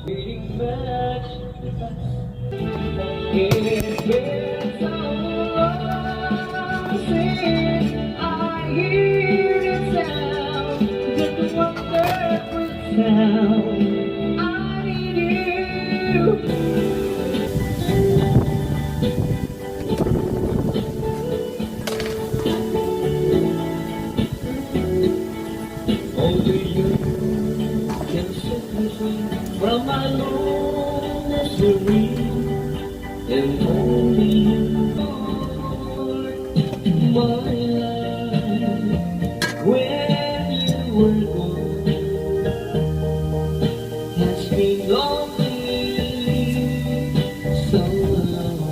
It's been so long since I hear the sound, just a wonderful sound. I need you. Only you can set me free from my long misery, and only you, Lord, my life. When you were gone, has been lonely, so long,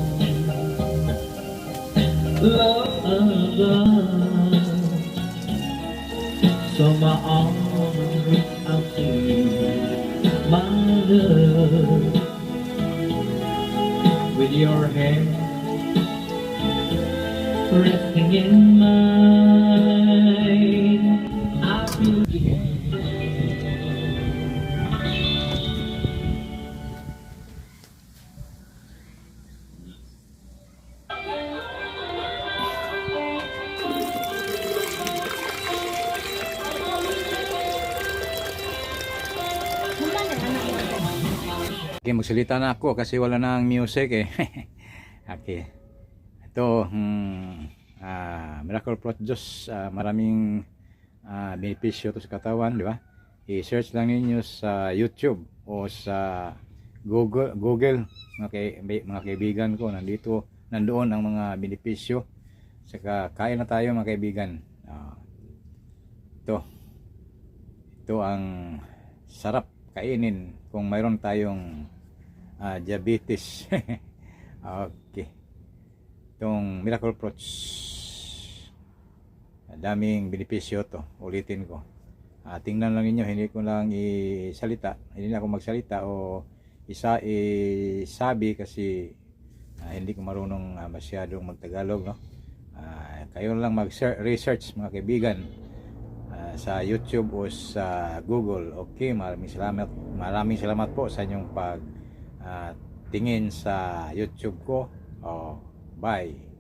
love. So my arms reach out to you, my love, with your hand resting in mine. I feel Okay, magsalita na ako kasi wala na ang music eh. Okay. Ito, Miracle Fruit Juice, maraming benepisyo to sa katawan, di ba? I-search lang ninyo sa YouTube o sa Google mga kaibigan ko, nandoon ang mga benepisyo. Saka kain na tayo mga kaibigan. Ito ang sarap kainin kung mayroon tayong diabetes. Okay, itong Miracle Fruits, daming benepisyo to. Ulitin ko, tingnan lang ninyo, hindi ko lang hindi na ako magsalita o isabi kasi hindi ko marunong masyadong magtagalog, no? Kayo lang mag-research mga kaibigan sa YouTube o sa Google. Okay, maraming salamat po sa inyong pag tingin sa YouTube ko. Bye.